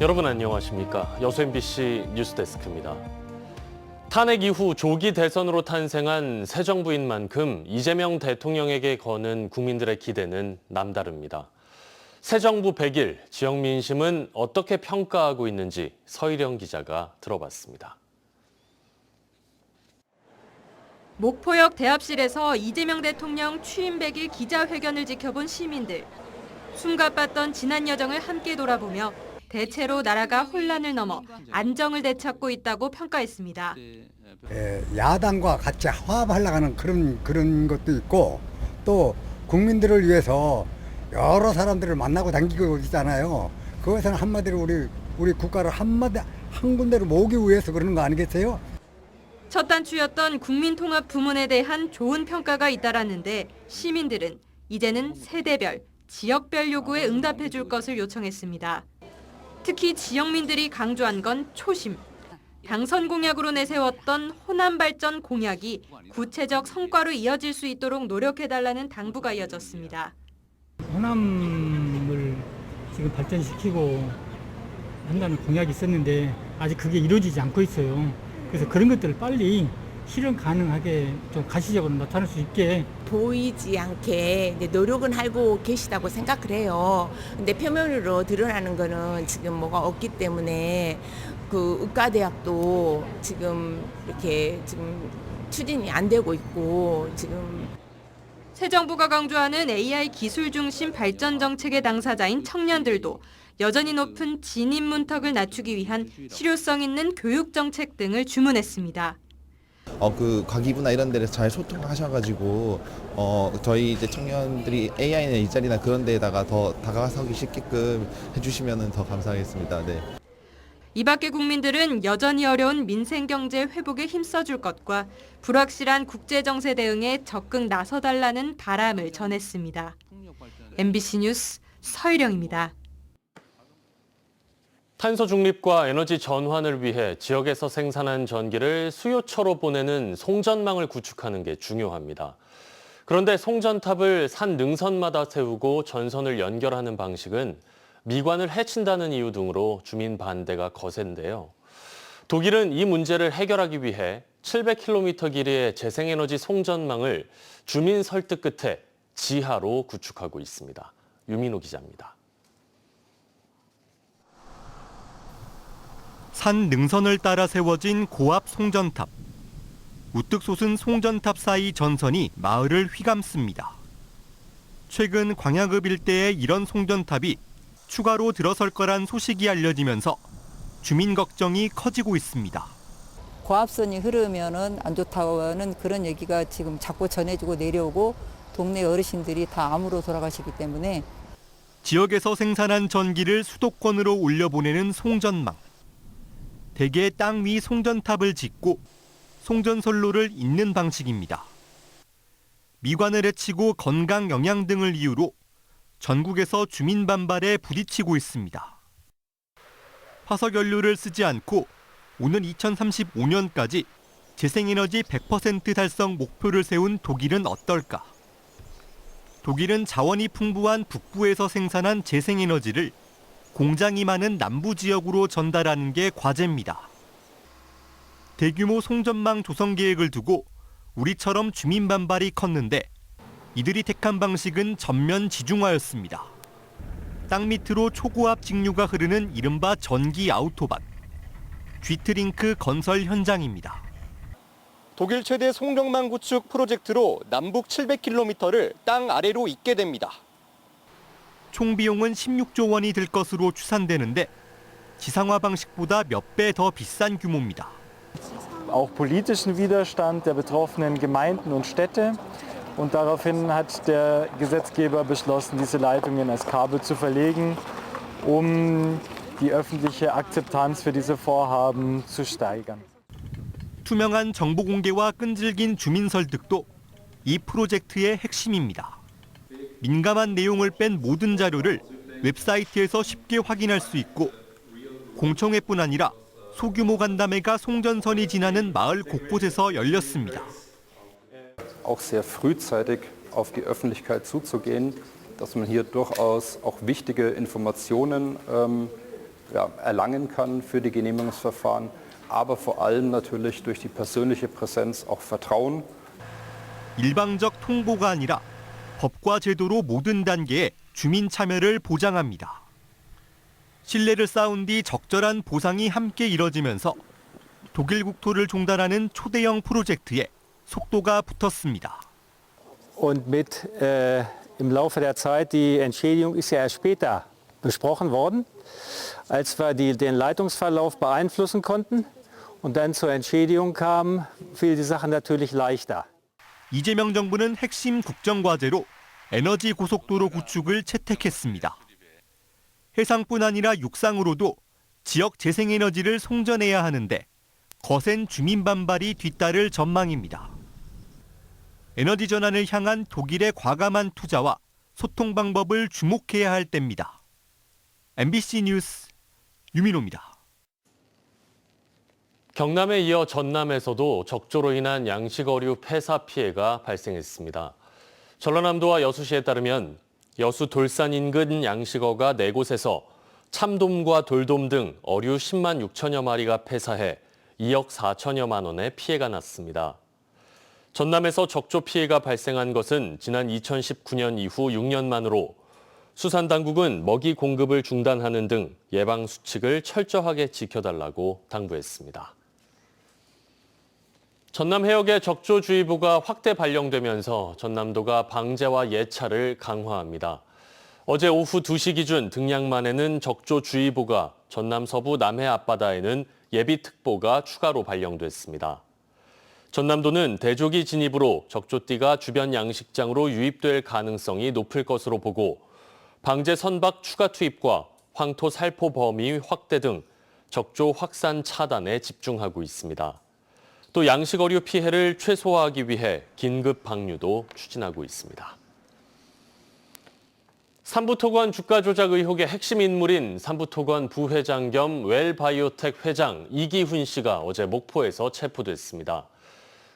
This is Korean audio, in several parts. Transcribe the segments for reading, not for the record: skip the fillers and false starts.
여러분 안녕하십니까? 여수 MBC 뉴스데스크입니다. 탄핵 이후 조기 대선으로 탄생한 새 정부인 만큼 이재명 대통령에게 거는 국민들의 기대는 남다릅니다. 새 정부 100일, 지역 민심은 어떻게 평가하고 있는지 서희령 기자가 들어봤습니다. 목포역 대합실에서 이재명 대통령 취임 100일 기자회견을 지켜본 시민들. 숨가빴던 지난 여정을 함께 돌아보며 대체로 나라가 혼란을 넘어 안정을 되찾고 있다고 평가했습니다. 야당과 같이 화합하려고 하는 그런 것도 있고 또 국민들을 위해서 여러 사람들을 만나고 다니고 있잖아요. 그것은 한마디로 우리 국가를 한 군데로 모으기 위해서 그러는 거 아니겠어요? 첫 단추였던 국민통합 부문에 대한 좋은 평가가 잇따랐는데 시민들은 이제는 세대별, 지역별 요구에 응답해 줄 것을 요청했습니다. 특히 지역민들이 강조한 건 초심. 당선 공약으로 내세웠던 호남 발전 공약이 구체적 성과로 이어질 수 있도록 노력해달라는 당부가 이어졌습니다. 호남을 지금 발전시키고 한다는 공약이 있었는데 아직 그게 이루어지지 않고 있어요. 그래서 그런 것들을 빨리 실현 가능하게 좀 가시적으로 나타날 수 있게 보이지 않게 노력은 하고 계시다고 생각을 해요. 근데 표면으로 드러나는 거는 지금 뭐가 없기 때문에 그 의과대학도 지금 이렇게 지금 추진이 안 되고 있고 지금 새 정부가 강조하는 AI 기술 중심 발전 정책의 당사자인 청년들도 여전히 높은 진입 문턱을 낮추기 위한 실효성 있는 교육 정책 등을 주문했습니다. 그 과기부나 이런 데서 잘 소통하셔가지고 저희 이제 청년들이 AI나 일자리나 그런 데에다가 더 다가서기 쉽게끔 해주시면 더 감사하겠습니다. 네. 이 밖에 국민들은 여전히 어려운 민생 경제 회복에 힘써줄 것과 불확실한 국제 정세 대응에 적극 나서달라는 바람을 전했습니다. MBC 뉴스 서희령입니다. 탄소 중립과 에너지 전환을 위해 지역에서 생산한 전기를 수요처로 보내는 송전망을 구축하는 게 중요합니다. 그런데 송전탑을 산 능선마다 세우고 전선을 연결하는 방식은 미관을 해친다는 이유 등으로 주민 반대가 거센데요. 독일은 이 문제를 해결하기 위해 700km 길이의 재생에너지 송전망을 주민 설득 끝에 지하로 구축하고 있습니다. 유민호 기자입니다. 산 능선을 따라 세워진 고압 송전탑. 우뚝 솟은 송전탑 사이 전선이 마을을 휘감습니다. 최근 광야급 일대에 이런 송전탑이 추가로 들어설 거란 소식이 알려지면서 주민 걱정이 커지고 있습니다. 고압선이 흐르면은 안 좋다는 그런 얘기가 지금 자꾸 전해지고 내려오고 동네 어르신들이 다 암으로 돌아가시기 때문에 지역에서 생산한 전기를 수도권으로 올려보내는 송전망. 대개 땅 위 송전탑을 짓고 송전선로를 잇는 방식입니다. 미관을 해치고 건강 영향 등을 이유로 전국에서 주민 반발에 부딪히고 있습니다. 화석연료를 쓰지 않고 오는 2035년까지 재생에너지 100% 달성 목표를 세운 독일은 어떨까? 독일은 자원이 풍부한 북부에서 생산한 재생에너지를 공장이 많은 남부 지역으로 전달하는 게 과제입니다. 대규모 송전망 조성 계획을 두고 우리처럼 주민 반발이 컸는데 이들이 택한 방식은 전면 지중화였습니다. 땅 밑으로 초고압 직류가 흐르는 이른바 전기 아우토반. 쥐트링크 건설 현장입니다. 독일 최대 송전망 구축 프로젝트로 남북 700km를 땅 아래로 잇게 됩니다. 총 비용은 16조 원이 들 것으로 추산되는데 지상화 방식보다 몇 배 더 비싼 규모입니다. Auch politischen Widerstand der betroffenen Gemeinden und Städte. Und daraufhin hat der Gesetzgeber beschlossen, diese Leitungen als Kabel zu verlegen, die öffentliche Akzeptanz für diese Vorhaben zu steigern. 투명한 정보 공개와 끈질긴 주민 설득도 이 프로젝트의 핵심입니다. 민감한 내용을 뺀 모든 자료를 웹사이트에서 쉽게 확인할 수 있고 공청회뿐 아니라 소규모 간담회가 송전선이 지나는 마을 곳곳에서 열렸습니다. Auch sehr frühzeitig auf die Öffentlichkeit zuzugehen, dass man hier durchaus auch wichtige Informationen erlangen kann für die Genehmigungsverfahren, aber vor allem natürlich durch die persönliche Präsenz auch Vertrauen. 일방적 통보가 아니라 법과 제도로 모든 단계에 주민 참여를 보장합니다. 신뢰를 쌓은 뒤 적절한 보상이 함께 이뤄지면서 독일 국토를 종달하는 초대형 프로젝트에 속도가 붙었습니다. Und mit im Laufe der Zeit, die Entschädigung ist ja erst später besprochen worden, als wir den Leitungsverlauf beeinflussen konnten und dann zur Entschädigung kamen, fiel die Sache natürlich leichter. 이재명 정부는 핵심 국정과제로 에너지 고속도로 구축을 채택했습니다. 해상뿐 아니라 육상으로도 지역 재생에너지를 송전해야 하는데 거센 주민 반발이 뒤따를 전망입니다. 에너지 전환을 향한 독일의 과감한 투자와 소통 방법을 주목해야 할 때입니다. MBC 뉴스 유민호입니다. 경남에 이어 전남에서도 적조로 인한 양식어류 폐사 피해가 발생했습니다. 전라남도와 여수시에 따르면 여수 돌산 인근 양식어가 4곳에서 참돔과 돌돔 등 어류 10만 6천여 마리가 폐사해 2억 4천여만 원의 피해가 났습니다. 전남에서 적조 피해가 발생한 것은 지난 2019년 이후 6년 만으로 수산당국은 먹이 공급을 중단하는 등 예방 수칙을 철저하게 지켜달라고 당부했습니다. 전남 해역에 적조주의보가 확대 발령되면서 전남도가 방제와 예찰을 강화합니다. 어제 오후 2시 기준 등량만에는 적조주의보가, 전남 서부 남해 앞바다에는 예비특보가 추가로 발령됐습니다. 전남도는 대조기 진입으로 적조띠가 주변 양식장으로 유입될 가능성이 높을 것으로 보고 방제 선박 추가 투입과 황토 살포 범위 확대 등 적조 확산 차단에 집중하고 있습니다. 또 양식어류 피해를 최소화하기 위해 긴급 방류도 추진하고 있습니다. 삼부토건 주가 조작 의혹의 핵심 인물인 삼부토건 부회장 겸 웰바이오텍 회장 이기훈 씨가 어제 목포에서 체포됐습니다.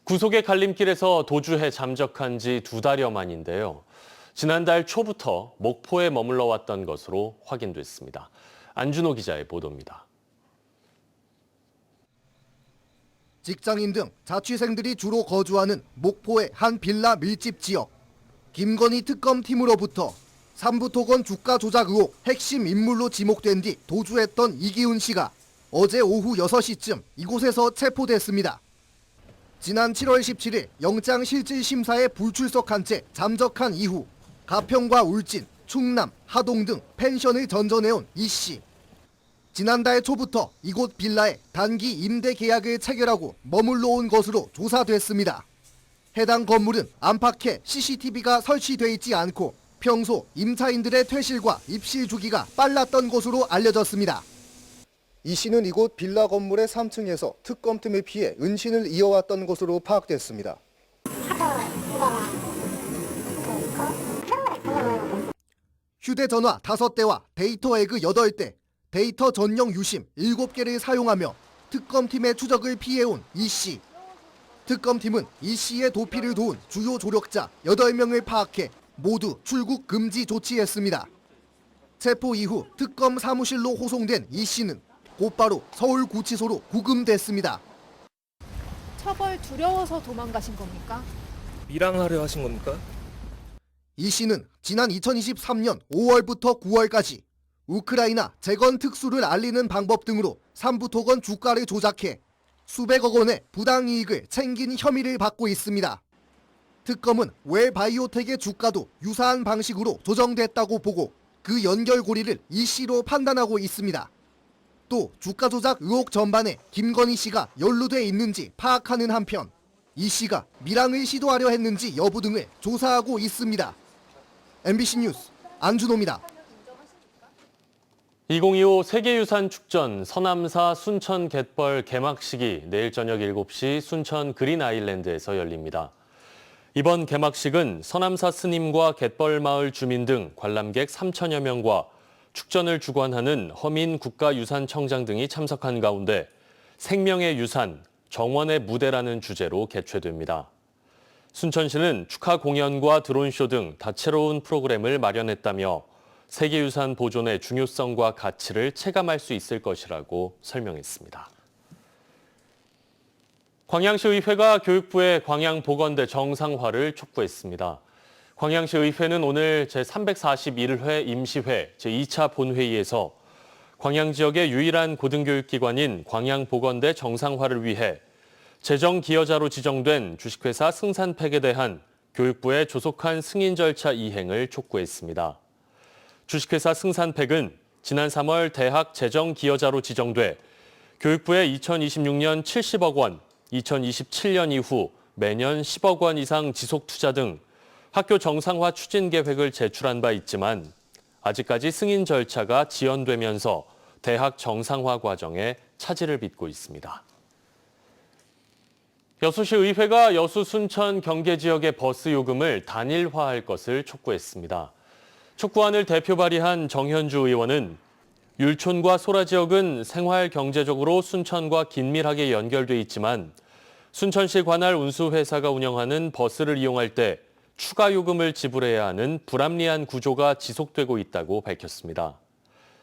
구속의 갈림길에서 도주해 잠적한 지 2달여 만인데요. 지난달 초부터 목포에 머물러 왔던 것으로 확인됐습니다. 안준호 기자의 보도입니다. 직장인 등 자취생들이 주로 거주하는 목포의 한 빌라 밀집 지역. 김건희 특검팀으로부터 삼부토건 주가 조작 의혹 핵심 인물로 지목된 뒤 도주했던 이기훈 씨가 어제 오후 6시쯤 이곳에서 체포됐습니다. 지난 7월 17일 영장실질심사에 불출석한 채 잠적한 이후 가평과 울진, 충남, 하동 등 펜션을 전전해온 이 씨. 지난달 초부터 이곳 빌라에 단기 임대 계약을 체결하고 머물러 온 것으로 조사됐습니다. 해당 건물은 안팎에 CCTV가 설치돼 있지 않고 평소 임차인들의 퇴실과 입실 주기가 빨랐던 것으로 알려졌습니다. 이 씨는 이곳 빌라 건물의 3층에서 특검팀을 피해 은신을 이어왔던 것으로 파악됐습니다. 휴대전화 5대와 데이터 에그 8대, 데이터 전용 유심 7개를 사용하며 특검팀의 추적을 피해온 이 씨. 특검팀은 이 씨의 도피를 도운 주요 조력자 8명을 파악해 모두 출국 금지 조치했습니다. 체포 이후 특검 사무실로 호송된 이 씨는 곧바로 서울구치소로 구금됐습니다. 처벌 두려워서 도망가신 겁니까? 밀항하려 하신 겁니까? 이 씨는 지난 2023년 5월부터 9월까지 우크라이나 재건 특수를 알리는 방법 등으로 삼부토건 주가를 조작해 수백억 원의 부당이익을 챙긴 혐의를 받고 있습니다. 특검은 웰바이오텍의 주가도 유사한 방식으로 조정됐다고 보고 그 연결고리를 이 씨로 판단하고 있습니다. 또 주가 조작 의혹 전반에 김건희 씨가 연루돼 있는지 파악하는 한편 이 씨가 밀항을 시도하려 했는지 여부 등을 조사하고 있습니다. MBC 뉴스 안준호입니다. 2025 세계유산축전 서남사 순천 갯벌 개막식이 내일 저녁 7시 순천 그린 아일랜드에서 열립니다. 이번 개막식은 서남사 스님과 갯벌마을 주민 등 관람객 3천여 명과 축전을 주관하는 허민 국가유산청장 등이 참석한 가운데 생명의 유산, 정원의 무대라는 주제로 개최됩니다. 순천시는 축하 공연과 드론쇼 등 다채로운 프로그램을 마련했다며 세계유산 보존의 중요성과 가치를 체감할 수 있을 것이라고 설명했습니다. 광양시 의회가 교육부의 광양보건대 정상화를 촉구했습니다. 광양시 의회는 오늘 제341회 임시회 제2차 본회의에서 광양 지역의 유일한 고등교육기관인 광양보건대 정상화를 위해 재정 기여자로 지정된 주식회사 승산팩에 대한 교육부의 조속한 승인 절차 이행을 촉구했습니다. 주식회사 승산팩은 지난 3월 대학 재정 기여자로 지정돼 교육부에 2026년 70억 원, 2027년 이후 매년 10억 원 이상 지속 투자 등 학교 정상화 추진 계획을 제출한 바 있지만 아직까지 승인 절차가 지연되면서 대학 정상화 과정에 차질을 빚고 있습니다. 여수시 의회가 여수, 순천, 경계 지역의 버스 요금을 단일화할 것을 촉구했습니다. 촉구안을 대표 발의한 정현주 의원은 율촌과 소라 지역은 생활 경제적으로 순천과 긴밀하게 연결돼 있지만 순천시 관할 운수회사가 운영하는 버스를 이용할 때 추가 요금을 지불해야 하는 불합리한 구조가 지속되고 있다고 밝혔습니다.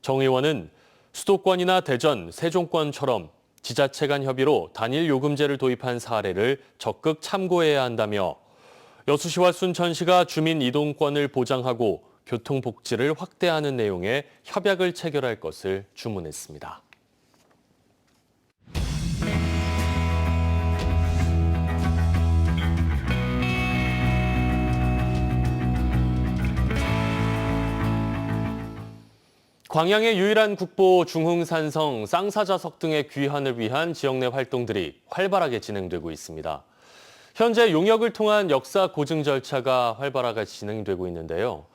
정 의원은 수도권이나 대전, 세종권처럼 지자체 간 협의로 단일 요금제를 도입한 사례를 적극 참고해야 한다며 여수시와 순천시가 주민 이동권을 보장하고 교통복지를 확대하는 내용의 협약을 체결할 것을 주문했습니다. 광양의 유일한 국보 중흥산성 쌍사자석 등의 귀환을 위한 지역 내 활동들이 활발하게 진행되고 있습니다. 현재 용역을 통한 역사 고증 절차가 활발하게 진행되고 있는데요.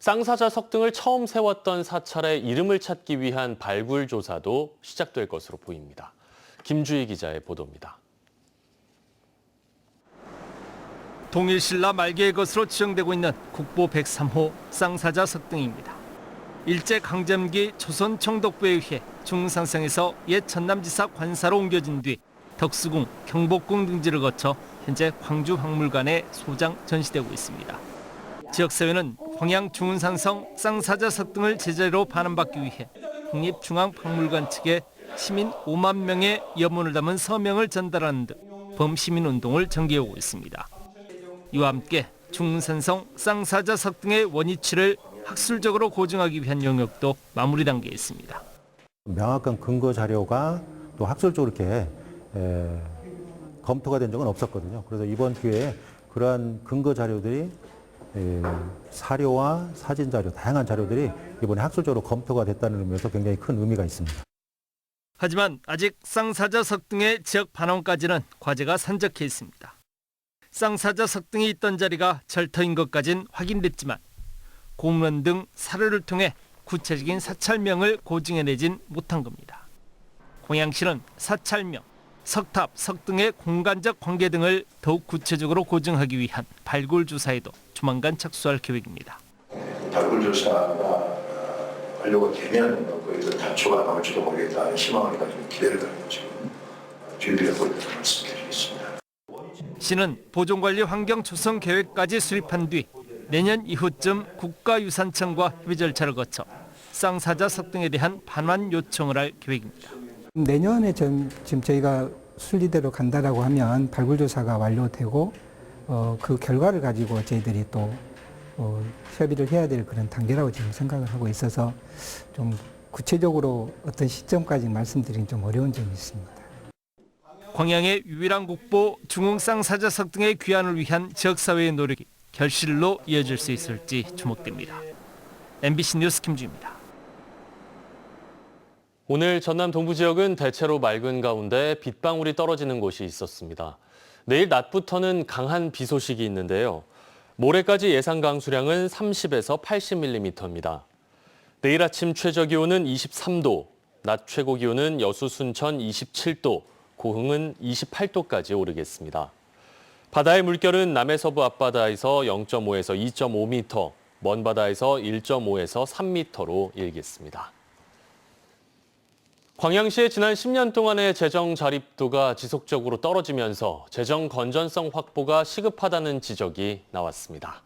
쌍사자석 등을 처음 세웠던 사찰의 이름을 찾기 위한 발굴 조사도 시작될 것으로 보입니다. 김주희 기자의 보도입니다. 동일신라 말기의 것으로 추정되고 있는 국보 103호 쌍사자석 등입니다. 일제강점기 조선 총독부에 의해 중흥산성에서 옛 전남지사 관사로 옮겨진 뒤 덕수궁, 경복궁 등지를 거쳐 현재 광주박물관에 소장 전시되고 있습니다. 지역사회는 광양 중흥산성 쌍사자석 등을 제자리로 반환받기 위해 국립중앙박물관 측에 시민 5만 명의 염원을 담은 서명을 전달하는 등 범시민운동을 전개해오고 있습니다. 이와 함께 중흥산성 쌍사자석 등의 원위치를 학술적으로 고증하기 위한 영역도 마무리 단계에 있습니다. 명확한 근거 자료가 또 학술적으로 이렇게 검토가 된 적은 없었거든요. 그래서 이번 기회에 그러한 근거 자료들이 사료와 사진 자료, 다양한 자료들이 이번에 학술적으로 검토가 됐다는 의미에서 굉장히 큰 의미가 있습니다. 하지만 아직 쌍사자석 등의 지역 반환까지는 과제가 산적해 있습니다. 쌍사자석 등이 있던 자리가 절터인 것까지는 확인됐지만 공문 등 사료를 통해 구체적인 사찰명을 고증해내진 못한 겁니다. 광양시는 사찰명, 석탑, 석 등의 공간적 관계 등을 더욱 구체적으로 고증하기 위한 발굴 조사에도 조만간 착수할 계획입니다. 발굴 조사가 완료가 되면 거기서 단초가 나올지도 모르겠다는 희망을 가지고 기대를 가지고 지금 준비를 하고 있다는 말씀드리겠습니다. 시는 보존관리 환경 조성 계획까지 수립한 뒤 내년 이후쯤 국가유산청과 협의 절차를 거쳐 쌍사자석 등에 대한 반환 요청을 할 계획입니다. 내년에 지금 저희가 순리대로 간다라고 하면 발굴조사가 완료되고 그 결과를 가지고 저희들이 또 협의를 해야 될 그런 단계라고 지금 생각을 하고 있어서 좀 구체적으로 어떤 시점까지 말씀드리긴 좀 어려운 점이 있습니다. 광양의 유일한 국보 중흥쌍사자석 등의 귀환을 위한 지역사회의 노력이 결실로 이어질 수 있을지 주목됩니다. MBC 뉴스 김주입니다. 오늘 전남 동부 지역은 대체로 맑은 가운데 빗방울이 떨어지는 곳이 있었습니다. 내일 낮부터는 강한 비 소식이 있는데요. 모레까지 예상 강수량은 30에서 80mm입니다. 내일 아침 최저 기온은 23도, 낮 최고 기온은 여수, 순천 27도, 고흥은 28도까지 오르겠습니다. 바다의 물결은 남해서부 앞바다에서 0.5에서 2.5m, 먼 바다에서 1.5에서 3m로 일겠습니다. 광양시의 지난 10년 동안의 재정 자립도가 지속적으로 떨어지면서 재정 건전성 확보가 시급하다는 지적이 나왔습니다.